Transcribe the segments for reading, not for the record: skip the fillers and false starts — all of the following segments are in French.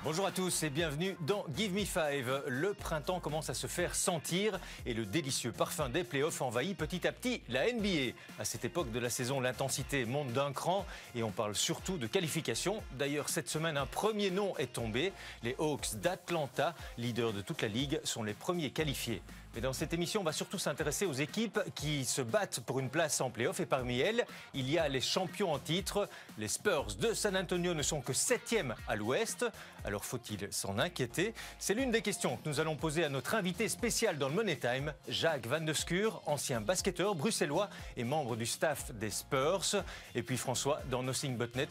Bonjour à tous et bienvenue dans Give Me Five. Le printemps commence à se faire sentir et le délicieux parfum des playoffs envahit petit à petit la NBA. À cette époque de la saison, l'intensité monte d'un cran et on parle surtout de qualification. D'ailleurs, cette semaine, un premier nom est tombé. Les Hawks d'Atlanta, leaders de toute la ligue, sont les premiers qualifiés. Mais dans cette émission, on va surtout s'intéresser aux équipes qui se battent pour une place en play-off. Et parmi elles, il y a les champions en titre. Les Spurs de San Antonio ne sont que 7e à l'ouest. Alors faut-il s'en inquiéter? C'est l'une des questions que nous allons poser à notre invité spécial dans le Money Time, Jacques Van de Schuur, ancien basketteur bruxellois et membre du staff des Spurs. Et puis François dans Nothing But Net.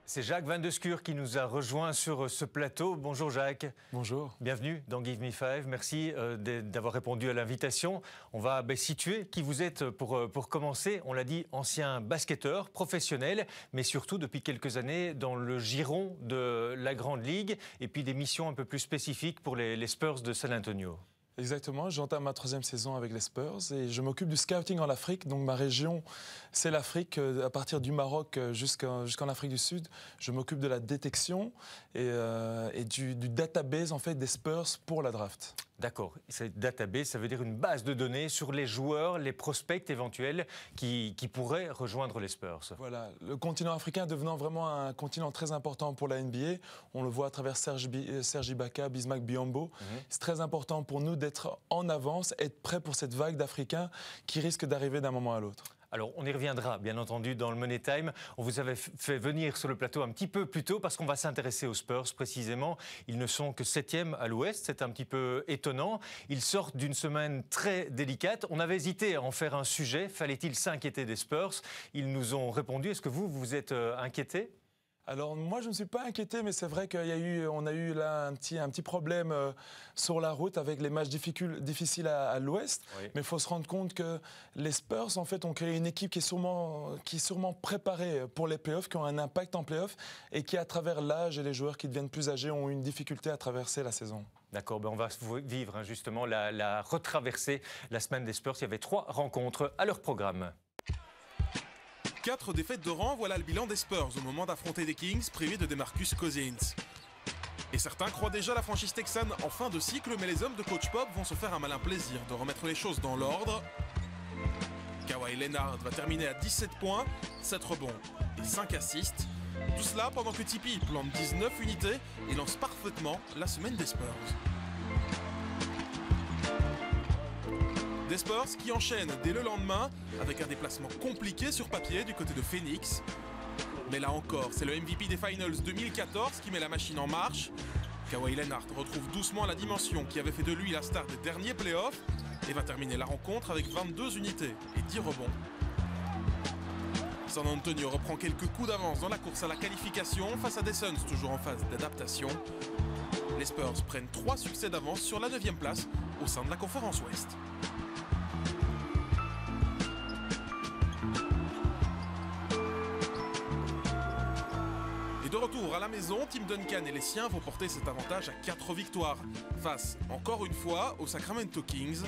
C'est Jacques Van de Schuur qui nous a rejoint sur ce plateau. Bonjour Jacques. Bonjour. Bienvenue dans Give Me Five. Merci d'avoir répondu à l'invitation. On va situer qui vous êtes pour commencer. On l'a dit, ancien basketteur, professionnel, mais surtout depuis quelques années dans le giron de la Grande Ligue et puis des missions un peu plus spécifiques pour les Spurs de San Antonio. Exactement, j'entame ma 3e saison avec les Spurs et je m'occupe du scouting en Afrique. Donc ma région, c'est l'Afrique, à partir du Maroc jusqu'en Afrique du Sud. Je m'occupe de la détection et du database en fait, des Spurs pour la draft. D'accord. Cette database, ça veut dire une base de données sur les joueurs, les prospects éventuels qui pourraient rejoindre les Spurs. Voilà. Le continent africain devenant vraiment un continent très important pour la NBA. On le voit à travers Serge Ibaka, Bismack Biyombo. C'est très important pour nous d'être en avance, être prêt pour cette vague d'Africains qui risque d'arriver d'un moment à l'autre. Alors, on y reviendra, bien entendu, dans le Money Time. On vous avait fait venir sur le plateau un petit peu plus tôt parce qu'on va s'intéresser aux Spurs, précisément. Ils ne sont que 7e à l'Ouest, c'est un petit peu étonnant. Ils sortent d'une semaine très délicate. On avait hésité à en faire un sujet. Fallait-il s'inquiéter des Spurs? Ils nous ont répondu. Est-ce que vous êtes inquiété? Alors moi je ne me suis pas inquiété, mais c'est vrai qu'on a eu là un petit problème sur la route avec les matchs difficiles à l'Ouest. Oui. Mais il faut se rendre compte que les Spurs en fait ont créé une équipe qui est sûrement préparée pour les playoffs, qui ont un impact en playoffs et qui à travers l'âge et les joueurs qui deviennent plus âgés ont eu une difficulté à traverser la saison. D'accord, on va vivre justement la retraversée la semaine des Spurs. Il y avait 3 rencontres à leur programme. 4 défaites de rang, voilà le bilan des Spurs au moment d'affronter les Kings, privés de DeMarcus Cousins. Et certains croient déjà la franchise texane en fin de cycle, mais les hommes de Coach Pop vont se faire un malin plaisir de remettre les choses dans l'ordre. Kawhi Leonard va terminer à 17 points, 7 rebonds et 5 assists. Tout cela pendant que Tipeee plante 19 unités et lance parfaitement la semaine des Spurs. Des Spurs qui enchaînent dès le lendemain avec un déplacement compliqué sur papier du côté de Phoenix. Mais là encore, c'est le MVP des Finals 2014 qui met la machine en marche. Kawhi Leonard retrouve doucement la dimension qui avait fait de lui la star des derniers playoffs et va terminer la rencontre avec 22 unités et 10 rebonds. San Antonio reprend quelques coups d'avance dans la course à la qualification face à des Suns toujours en phase d'adaptation. Les Spurs prennent 3 succès d'avance sur la 9e place au sein de la conférence Ouest. De retour à la maison, Tim Duncan et les siens vont porter cet avantage à 4 victoires face, encore une fois, aux Sacramento Kings.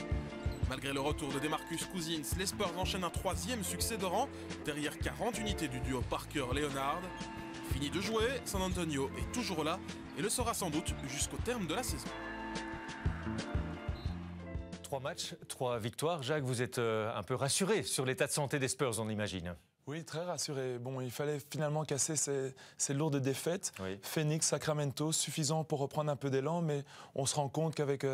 Malgré le retour de DeMarcus Cousins, les Spurs enchaînent un 3e succès de rang derrière 40 unités du duo Parker-Leonard. Fini de jouer, San Antonio est toujours là et le sera sans doute jusqu'au terme de la saison. 3 matchs, 3 victoires. Jacques, vous êtes un peu rassuré sur l'état de santé des Spurs, on imagine. Oui, très rassuré. Bon, il fallait finalement casser ces lourdes défaites. Oui. Phoenix, Sacramento, suffisant pour reprendre un peu d'élan, mais on se rend compte qu'avec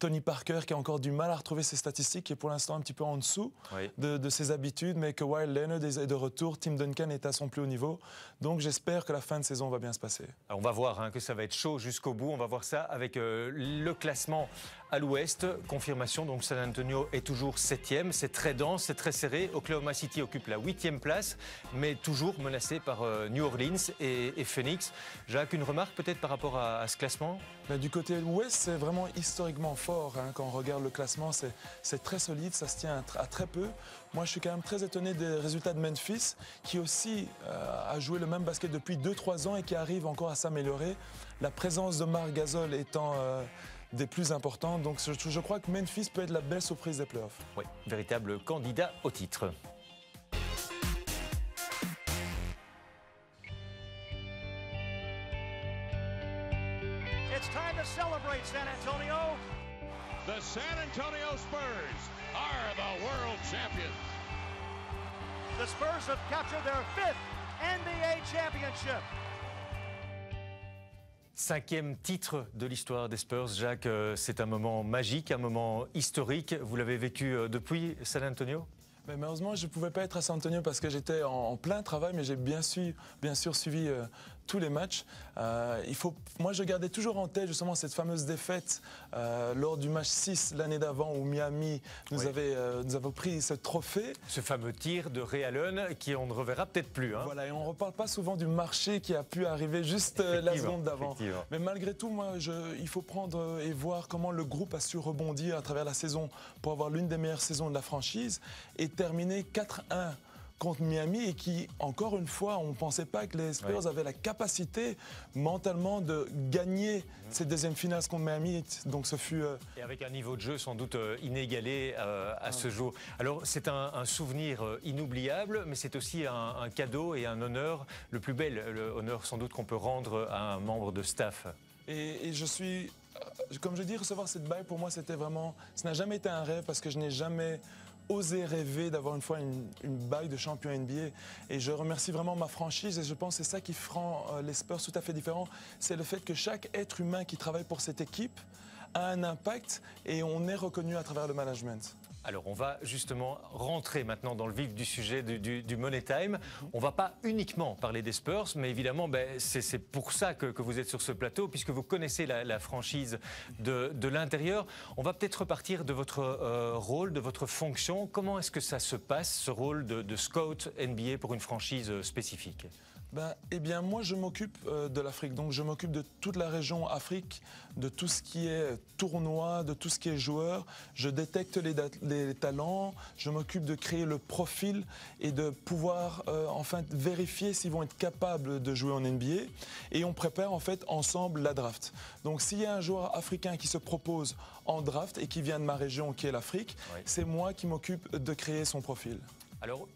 Tony Parker, qui a encore du mal à retrouver ses statistiques, qui est pour l'instant un petit peu en dessous de ses habitudes, mais que Kawhi Leonard est de retour, Tim Duncan est à son plus haut niveau. Donc j'espère que la fin de saison va bien se passer. Alors, on va voir que ça va être chaud jusqu'au bout. On va voir ça avec le classement à l'ouest. Confirmation, donc San Antonio est toujours 7e. C'est très dense, c'est très serré. Oklahoma City occupe la 8e place, mais toujours menacé par New Orleans et Phoenix. Jacques, une remarque peut-être par rapport à ce classement? Du côté ouest, c'est vraiment historiquement fort. Quand on regarde le classement, c'est très solide, ça se tient à très peu. Moi, je suis quand même très étonné des résultats de Memphis, qui aussi a joué le même basket depuis 2-3 ans et qui arrive encore à s'améliorer. La présence de Marc Gasol étant des plus importantes. Donc je crois que Memphis peut être la belle surprise des playoffs. Oui, véritable candidat au titre. It's time to celebrate, San Antonio. The San Antonio Spurs are the world champions. The Spurs have captured their 5th NBA championship. 5e titre de l'histoire des Spurs. Jacques, c'est un moment magique, un moment historique. Vous l'avez vécu depuis San Antonio ? Mais malheureusement, je ne pouvais pas être à San Antonio parce que j'étais en plein travail, mais j'ai bien sûr suivi tous les matchs. Moi, je gardais toujours en tête justement cette fameuse défaite lors du match 6 l'année d'avant où Miami nous avait pris ce trophée. Ce fameux tir de Ray Allen qui on ne reverra peut-être plus. Hein. Voilà, et on ne reparle pas souvent du marché qui a pu arriver juste la seconde d'avant. Mais malgré tout, moi, il faut prendre et voir comment le groupe a su rebondir à travers la saison pour avoir l'une des meilleures saisons de la franchise et terminer 4-1 contre Miami et qui, encore une fois, on ne pensait pas que les Spurs avaient la capacité mentalement de gagner cette deuxième finale contre Miami. Donc ce fut... Et avec un niveau de jeu sans doute inégalé à ce jour. Alors c'est un souvenir inoubliable, mais c'est aussi un cadeau et un honneur, le plus bel honneur sans doute qu'on peut rendre à un membre de staff. Et je suis... Comme je dis, recevoir cette bague, pour moi, c'était vraiment... Ça n'a jamais été un rêve parce que je n'ai jamais osé rêver d'avoir une fois une bague de champion NBA. Et je remercie vraiment ma franchise et je pense que c'est ça qui rend les Spurs tout à fait différents. C'est le fait que chaque être humain qui travaille pour cette équipe a un impact et on est reconnu à travers le management. Alors on va justement rentrer maintenant dans le vif du sujet du Money Time. On ne va pas uniquement parler des Spurs, mais évidemment c'est pour ça que vous êtes sur ce plateau, puisque vous connaissez la franchise de l'intérieur. On va peut-être repartir de votre rôle, de votre fonction. Comment est-ce que ça se passe, ce rôle de scout NBA pour une franchise spécifique ? Eh bien, moi, je m'occupe de l'Afrique. Donc, je m'occupe de toute la région Afrique, de tout ce qui est tournoi, de tout ce qui est joueur. Je détecte les talents. Je m'occupe de créer le profil et de pouvoir, enfin, vérifier s'ils vont être capables de jouer en NBA. Et on prépare, en fait, ensemble la draft. Donc, s'il y a un joueur africain qui se propose en draft et qui vient de ma région, qui est l'Afrique, c'est moi qui m'occupe de créer son profil. Alors,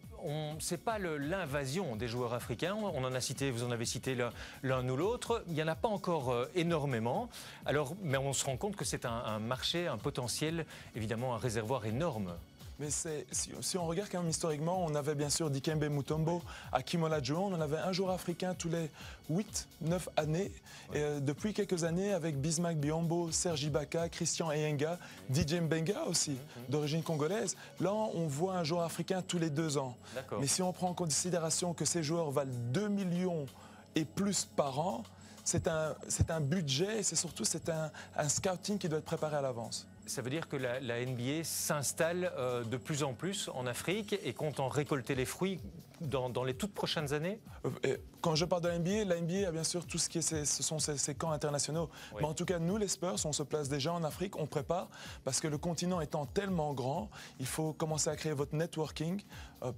ce n'est pas l'invasion des joueurs africains. On en a cité, vous en avez cité l'un ou l'autre. Il n'y en a pas encore énormément. Alors, mais on se rend compte que c'est un marché, un potentiel, évidemment un réservoir énorme. Mais si on regarde quand même historiquement, on avait bien sûr Dikembe Mutombo, Hakeem Olajuwon, on avait un joueur africain tous les 8-9 années. Et depuis quelques années, avec Bismack Biyombo, Serge Ibaka, Christian Eyenga, DJ Mbenga aussi, d'origine congolaise. Là, on voit un joueur africain tous les 2 ans. Mais si on prend en considération que ces joueurs valent 2 millions et plus par an, c'est un budget et surtout un scouting qui doit être préparé à l'avance. Ça veut dire que la NBA s'installe de plus en plus en Afrique et compte en récolter les fruits dans les toutes prochaines années ? Quand je parle de la NBA a bien sûr tout ce qui est ce sont ces camps internationaux. Mais en tout cas, nous les Spurs, on se place déjà en Afrique, on prépare parce que le continent étant tellement grand, il faut commencer à créer votre networking,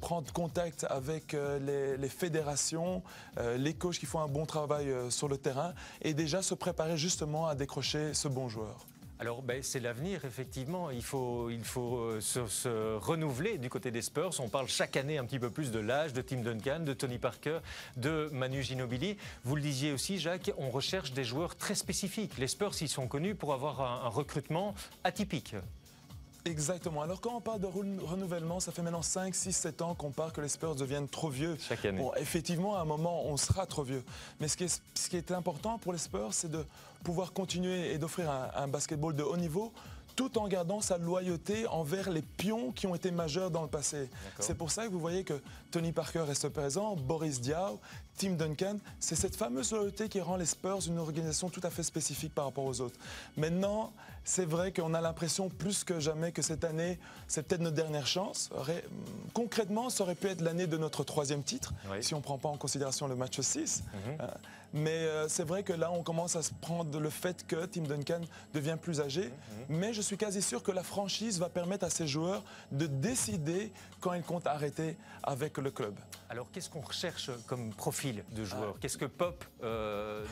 prendre contact avec les fédérations, les coachs qui font un bon travail sur le terrain et déjà se préparer justement à décrocher ce bon joueur. Alors c'est l'avenir, effectivement. Il faut se renouveler du côté des Spurs. On parle chaque année un petit peu plus de l'âge de Tim Duncan, de Tony Parker, de Manu Ginobili. Vous le disiez aussi, Jacques, on recherche des joueurs très spécifiques. Les Spurs, ils sont connus pour avoir un recrutement atypique. Exactement. Alors quand on parle de renouvellement, ça fait maintenant 5, 6, 7 ans qu'on parle que les Spurs deviennent trop vieux. Chaque année. Bon, effectivement, à un moment, on sera trop vieux. Mais ce qui est important pour les Spurs, c'est de pouvoir continuer et d'offrir un basketball de haut niveau tout en gardant sa loyauté envers les pions qui ont été majeurs dans le passé. C'est pour ça que vous voyez que Tony Parker reste présent, Boris Diaw, Tim Duncan. C'est cette fameuse loyauté qui rend les Spurs une organisation tout à fait spécifique par rapport aux autres. Maintenant, c'est vrai qu'on a l'impression plus que jamais que cette année, c'est peut-être notre dernière chance. Concrètement, ça aurait pu être l'année de notre 3e titre, si on ne prend pas en considération le match 6. Mais c'est vrai que là, on commence à se prendre le fait que Tim Duncan devient plus âgé. Mais je suis quasi sûr que la franchise va permettre à ces joueurs de décider quand ils comptent arrêter avec le club. Alors, qu'est-ce qu'on recherche comme profil de joueur ? Qu'est-ce que Pop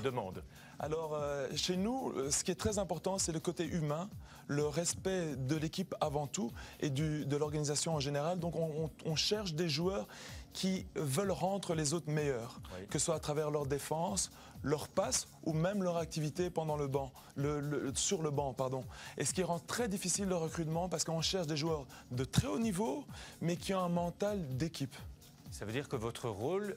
demande ? Alors, chez nous, ce qui est très important, c'est le côté humain, le respect de l'équipe avant tout et de l'organisation en général. Donc, on cherche des joueurs qui veulent rendre les autres meilleurs, Oui. que ce soit à travers leur défense, leur passe ou même leur activité pendant le banc, sur le banc, pardon. Et ce qui rend très difficile le recrutement parce qu'on cherche des joueurs de très haut niveau, mais qui ont un mental d'équipe. Ça veut dire que votre rôle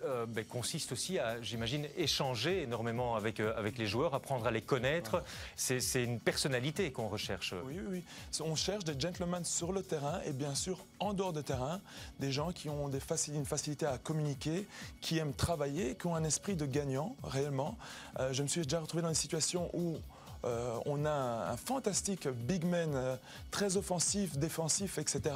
consiste aussi à, j'imagine, échanger énormément avec les joueurs, apprendre à les connaître. C'est une personnalité qu'on recherche. Oui, oui, oui. On cherche des gentlemen sur le terrain et bien sûr en dehors de terrain, des gens qui ont une facilité à communiquer, qui aiment travailler, qui ont un esprit de gagnant réellement. Je me suis déjà retrouvé dans une situation où on a un fantastique big man, très offensif, défensif, etc.,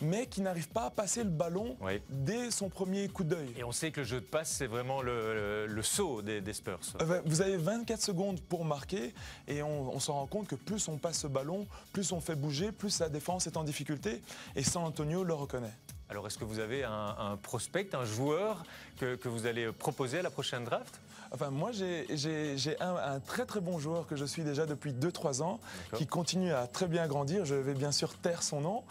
mais qui n'arrive pas à passer le ballon dès son premier coup d'œil. Et on sait que le jeu de passe, c'est vraiment le saut des Spurs. Vous avez 24 secondes pour marquer et on s'en rend compte que plus on passe ce ballon, plus on fait bouger, plus la défense est en difficulté et San Antonio le reconnaît. Alors, est-ce que vous avez un prospect, un joueur que vous allez proposer à la prochaine draft ? Enfin, moi, j'ai un très très bon joueur que je suis déjà depuis 2-3 ans, qui continue à très bien grandir. Je vais bien sûr taire son nom,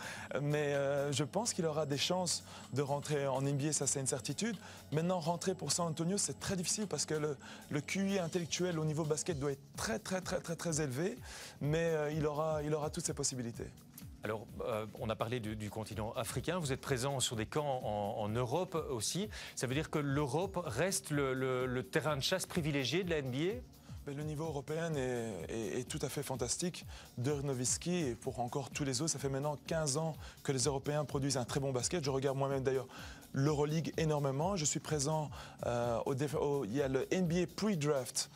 mais je pense qu'il aura des chances de rentrer en NBA, ça c'est une certitude. Maintenant, rentrer pour San Antonio, c'est très difficile parce que le QI intellectuel au niveau basket doit être très élevé, mais il aura toutes ses possibilités. Alors, on a parlé du continent africain. Vous êtes présent sur des camps en Europe aussi. Ça veut dire que l'Europe reste le terrain de chasse privilégié de la NBA ? Le niveau européen est tout à fait fantastique. Dirk Nowitzki et pour encore tous les autres, ça fait maintenant 15 ans que les Européens produisent un très bon basket. Je regarde moi-même d'ailleurs l'Euroleague énormément. Je suis présent, il y a le NBA Pre-Draft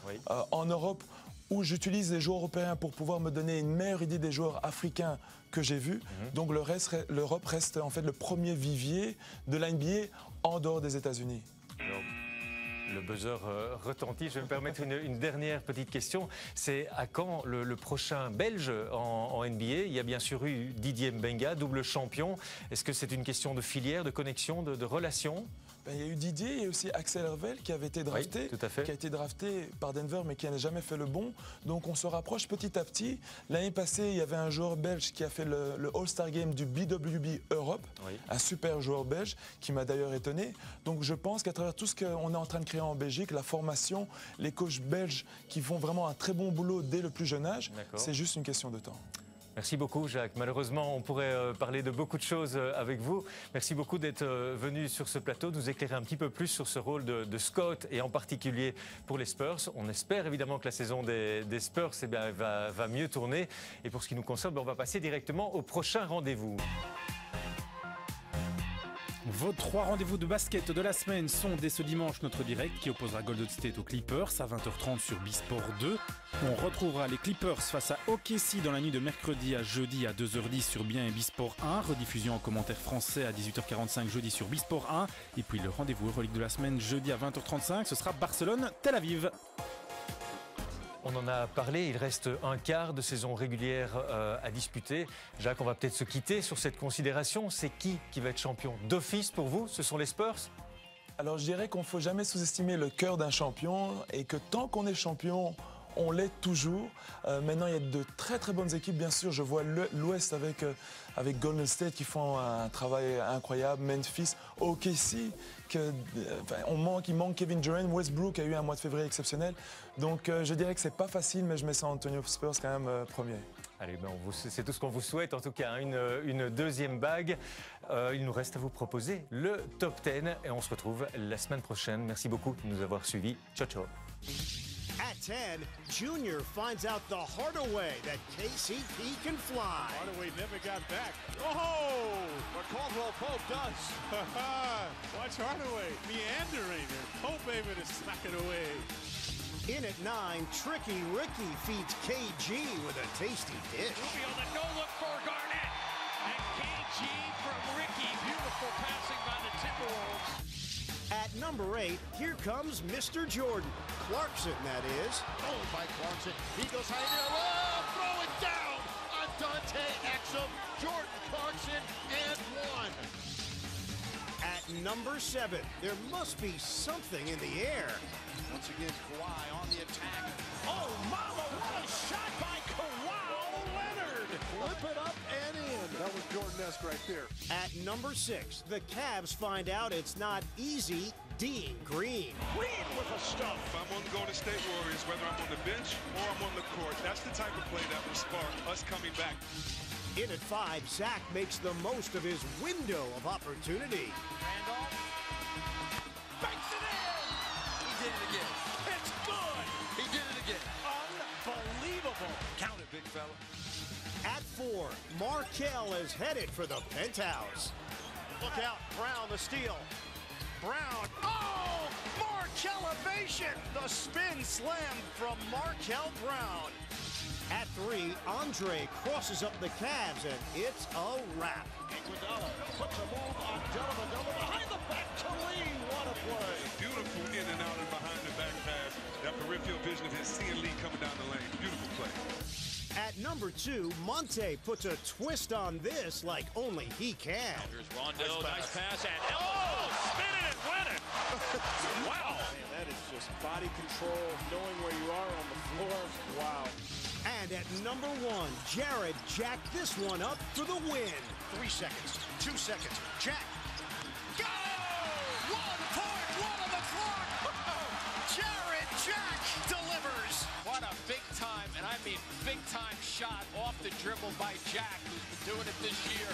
en Europe, où j'utilise les joueurs européens pour pouvoir me donner une meilleure idée des joueurs africains que j'ai vus. Donc l'Europe reste en fait le premier vivier de la NBA en dehors des États-Unis. Le buzzer retentit. Je vais me permettre une dernière petite question. C'est à quand le prochain Belge en NBA ? Il y a bien sûr eu Didier Mbenga, double champion. Est-ce que c'est une question de filière, de connexion, de relation ? Il y a eu Didier, il y a aussi Axel Hervel qui avait été drafté, qui a été drafté par Denver mais qui n'a jamais fait le bon. Donc on se rapproche petit à petit. L'année passée, il y avait un joueur belge qui a fait le All-Star Game du BWB Europe, un super joueur belge qui m'a d'ailleurs étonné. Donc je pense qu'à travers tout ce qu'on est en train de créer en Belgique, la formation, les coachs belges qui font vraiment un très bon boulot dès le plus jeune âge, c'est juste une question de temps. Merci beaucoup Jacques. Malheureusement, on pourrait parler de beaucoup de choses avec vous. Merci beaucoup d'être venu sur ce plateau, de nous éclairer un petit peu plus sur ce rôle de Scott et en particulier pour les Spurs. On espère évidemment que la saison des Spurs va mieux tourner. Et pour ce qui nous concerne, on va passer directement au prochain rendez-vous. Vos 3 rendez-vous de basket de la semaine sont dès ce dimanche notre direct qui opposera Golden State aux Clippers à 20h30 sur B-Sport 2. On retrouvera les Clippers face à OKC dans la nuit de mercredi à jeudi à 2h10 sur Bien et B-Sport 1. Rediffusion en commentaire français à 18h45 jeudi sur B-Sport 1. Et puis le rendez-vous Euroleague de la semaine jeudi à 20h35, ce sera Barcelone-Tel Aviv. On en a parlé, il reste un quart de saison régulière à disputer. Jacques, on va peut-être se quitter sur cette considération. C'est qui va être champion d'office pour vous ? Ce sont les Spurs ? Alors je dirais qu'on ne faut jamais sous-estimer le cœur d'un champion et que tant qu'on est champion, on l'est toujours. Maintenant, il y a de très très bonnes équipes, bien sûr. Je vois l'Ouest avec Golden State qui font un travail incroyable. Memphis, OKC, il manque Kevin Durant. Westbrook a eu un mois de février exceptionnel. Donc je dirais que c'est pas facile, mais je mets San Antonio Spurs quand même premier. Allez, c'est tout ce qu'on vous souhaite, en tout cas, une deuxième bague. Il nous reste à vous proposer le top 10 et on se retrouve la semaine prochaine. Merci beaucoup de nous avoir suivis. Ciao, ciao. At 10, Junior finds out the Hardaway that KCP can fly. Hardaway never got back. Oh, but Caldwell Pope does. Watch Hardaway meandering and Pope able to smack it away. In at 9, Tricky Ricky feeds KG with a tasty dish. Rubio on the no-look for Garnett. And KG from Ricky. Beautiful passing by the Timberwolves. At number 8, here comes Mr. Jordan. Clarkson, that is. Oh, by Clarkson. He goes high in there. Oh, throw it down on Dante Exum. Jordan Clarkson and 1. At number 7, there must be something in the air. Once again, Kawhi on the attack. Oh, mama, what a shot by Kawhi Leonard. Flip it up and in. That was Jordan-esque right there. At number 6, the Cavs find out it's not easy D'ing Green. Green with a stuff. If I'm on the Golden State Warriors, whether I'm on the bench or I'm on the court, that's the type of play that will spark us coming back. In at 5, Zach makes the most of his window of opportunity. Randolph banks it in. He did it again. It's good. He did it again. Unbelievable. Count it, big fella. At 4, Markelle is headed for the penthouse. Look out, Brown the steal. Brown, oh! Markelle elevation! The spin slam from Markelle Brown. At 3, Andre crosses up the Cavs, and it's a wrap. Iguodala puts a move on Dellavedova behind the back to Lee. What a play! Beautiful in and out and behind the back pass. That peripheral vision of his seeing Lee coming down the lane. Beautiful play. At number 2, Monte puts a twist on this like only he can. Here's Rondo, nice pass, and oh, spin it and win it. Wow. Man, that is just body control, knowing where you are on the floor. Wow. And at number 1, Jared jacked this one up for the win. 3 seconds, 2 seconds, Jack. Go! 1.1 on the clock. Jared Jack delivers. What a big time, and I mean big time shot off the dribble by Jack, who's been doing it this year.